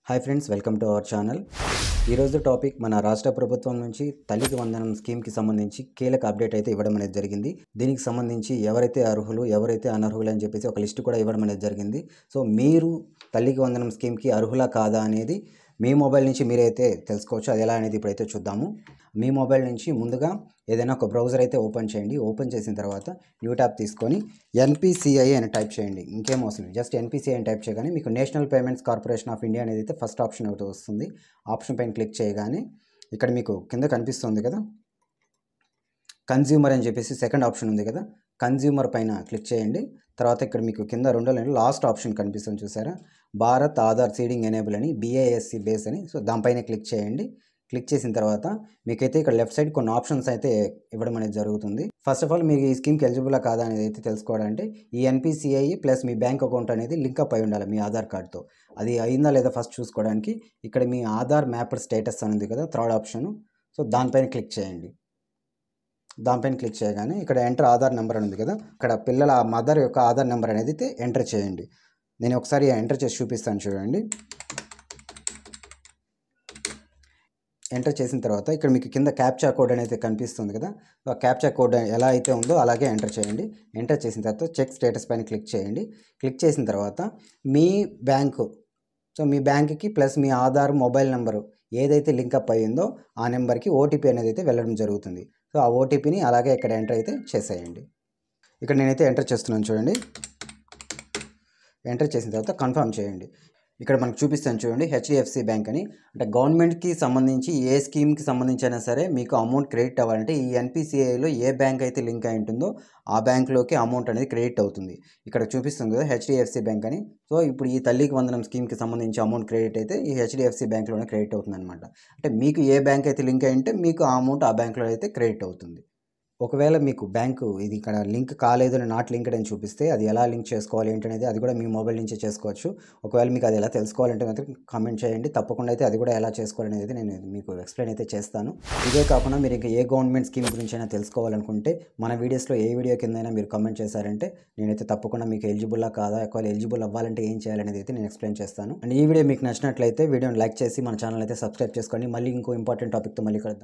Hi friends, welcome to our channel. ఈరోజు topic మన రాష్ట్ర ప్రభుత్వం నుంచి తల్లికి వందనం స్కీమ్కి సంబంధించి కీలక అప్డేట్ అయితే ఇవ్వడం అనేది జరిగింది. దీనికి సంబంధించి ఎవరైతే అర్హులు, ఎవరైతే అనర్హులు అని చెప్పేసి ఒక లిస్ట్ కూడా ఇవ్వడం అనేది జరిగింది. సో మీరు తల్లికి వందనం స్కీమ్కి అర్హులా కాదా అనేది మీ మొబైల్ నుంచి మీరైతే తెలుసుకోవచ్చు. అది ఎలా అనేది ఇప్పుడైతే చూద్దాము. మీ మొబైల్ నుంచి ముందుగా ఏదైనా ఒక బ్రౌజర్ అయితే ఓపెన్ చేయండి. ఓపెన్ చేసిన తర్వాత న్యూ ట్యాబ్ తీసుకొని ఎన్పిసిఐ అని టైప్ చేయండి. ఇంకేం అవసరం లేదు, జస్ట్ ఎన్పిసిఐ అని టైప్ చేయగానే మీకు national payments corporation of India అనేది అయితే ఫస్ట్ ఆప్షన్ ఒకటి వస్తుంది. ఆప్షన్ పైన క్లిక్ చేయగానే ఇక్కడ మీకు కింద కనిపిస్తుంది కదా, కన్జ్యూమర్ అని చెప్పేసి సెకండ్ ఆప్షన్ ఉంది కదా, కన్జ్యూమర్ పైన క్లిక్ చేయండి. తర్వాత ఇక్కడ మీకు కింద రెండో లైన్ లాస్ట్ ఆప్షన్ కనిపిస్తుంది చూసారా, భారత్ ఆధార్ సీడింగ్ ఎనేబుల్ అని, BISC బేస్ అని. సో దానిపైన క్లిక్ చేయండి. క్లిక్ చేసిన తర్వాత మీకైతే ఇక్కడ లెఫ్ట్ సైడ్ కొన్ని ఆప్షన్స్ అయితే ఇవ్వడం అనేది జరుగుతుంది. ఫస్ట్ ఆఫ్ ఆల్ మీరు ఈ స్కీమ్కి ఎలిజిబులా కాదా అనేది అయితే తెలుసుకోవాలంటే ఈ ఎన్పిసిఐ ప్లస్ మీ బ్యాంక్ అకౌంట్ అనేది లింక్అప్ అయి ఉండాలి మీ ఆధార్ కార్డ్తో. అది అయిందా లేదా ఫస్ట్ చూసుకోవడానికి ఇక్కడ మీ ఆధార్ మ్యాప్డ్ స్టేటస్ అని ఉంది కదా, థర్డ్ ఆప్షన్. సో దానిపైన క్లిక్ చేయండి. దానిపైన క్లిక్ చేయగానే ఇక్కడ ఎంటర్ ఆధార్ నెంబర్ అని ఉంది కదా, ఇక్కడ పిల్లల మదర్ యొక్క ఆధార్ నెంబర్ అనేది అయితే ఎంటర్ చేయండి. నేను ఒకసారి ఎంటర్ చేసి చూపిస్తాను చూడండి. ఎంటర్ చేసిన తర్వాత ఇక్కడ మీకు కింద క్యాప్చా కోడ్ అనేది కనిపిస్తుంది కదా, ఆ క్యాప్చా కోడ్ ఎలా అయితే ఉందో అలాగే ఎంటర్ చేయండి. ఎంటర్ చేసిన తర్వాత చెక్ స్టేటస్ పైన క్లిక్ చేయండి. క్లిక్ చేసిన తర్వాత మీ బ్యాంకు, సో మీ బ్యాంక్కి ప్లస్ మీ ఆధార్ మొబైల్ నెంబరు ఏదైతే లింకప్ అయ్యిందో ఆ నెంబర్కి ఓటీపీ అనేది అయితే వెళ్ళడం జరుగుతుంది. సో ఆ ఓటీపీని అలాగే ఇక్కడ ఎంటర్ అయితే చేసేయండి. ఇక్కడ నేనైతే ఎంటర్ చేస్తున్నాను చూడండి. ఎంటర్ చేసిన తర్వాత కన్ఫర్మ్ చేయండి. ఇక్కడ మనకు చూపిస్తాను చూడండి, HDFC బ్యాంక్ అని. అంటే గవర్నమెంట్కి సంబంధించి ఏ స్కీమ్కి సంబంధించి అయినా సరే మీకు అమౌంట్ క్రెడిట్ అవ్వాలంటే ఈ ఎన్పిసిఐలో ఏ బ్యాంక్ అయితే లింక్ అయి ఉంటుందో ఆ బ్యాంక్లోకి అమౌంట్ అనేది క్రెడిట్ అవుతుంది. ఇక్కడ చూపిస్తుంది కదా HDFC బ్యాంక్ అని. సో ఇప్పుడు ఈ తల్లికి వందనం స్కీమ్కి సంబంధించి అమౌంట్ క్రెడిట్ అయితే ఈ HDFC బ్యాంక్లోనే క్రెడిట్ అవుతుంది అనమాట. అంటే మీకు ఏ బ్యాంక్ అయితే లింక్ అయి ఉంటే మీకు ఆ అమౌంట్ ఆ బ్యాంక్లో అయితే క్రెడిట్ అవుతుంది. ఒకవేళ మీకు బ్యాంకు ఇది ఇక్కడ లింక్ కాలేదు అని నాట్ లింక్డ్ అని చూపిస్తే అది ఎలా లింక్ చేసుకోవాలి ఏంటనేది అది కూడా మీ మొబైల్ నుంచే చేసుకోవచ్చు. ఒకవేళ మీకు అది ఎలా తెలుసుకోవాలంటే మాత్రం కామెంట్ చేయండి. తప్పకుండా అయితే అది కూడా ఎలా చేసుకోవాలనేది నేను మీకు ఎక్స్ప్లెయిన్ అయితే చేస్తాను. ఇదే కాకుండా మీరు ఇంకా ఏ గవర్నమెంట్ స్కీమ్ గురించి అయినా తెలుసుకోవాలనుకుంటే మన వీడియోస్లో ఏ వీడియో కిందైనా మీరు కామెంట్ చేశారంటే నేనైతే తప్పకుండా మీకు ఎలిజిబుల్లా కాదా, ఒకవేళ ఎలిజిబుల్ అవ్వాలంటే ఏం చేయాలనేది అయితే నేను ఎక్స్ప్లెయిన్ చేస్తాను. అండ్ ఈ వీడియో మీకు నచ్చినట్లయితే వీడియోని లైక్ చేసి మన ఛానల్ అయితే సబ్స్క్రైబ్ చేసుకోండి. మళ్ళీ ఇంకో ఇంపార్టెంట్ టాపిక్తో మళ్ళీ కలుద్దాం.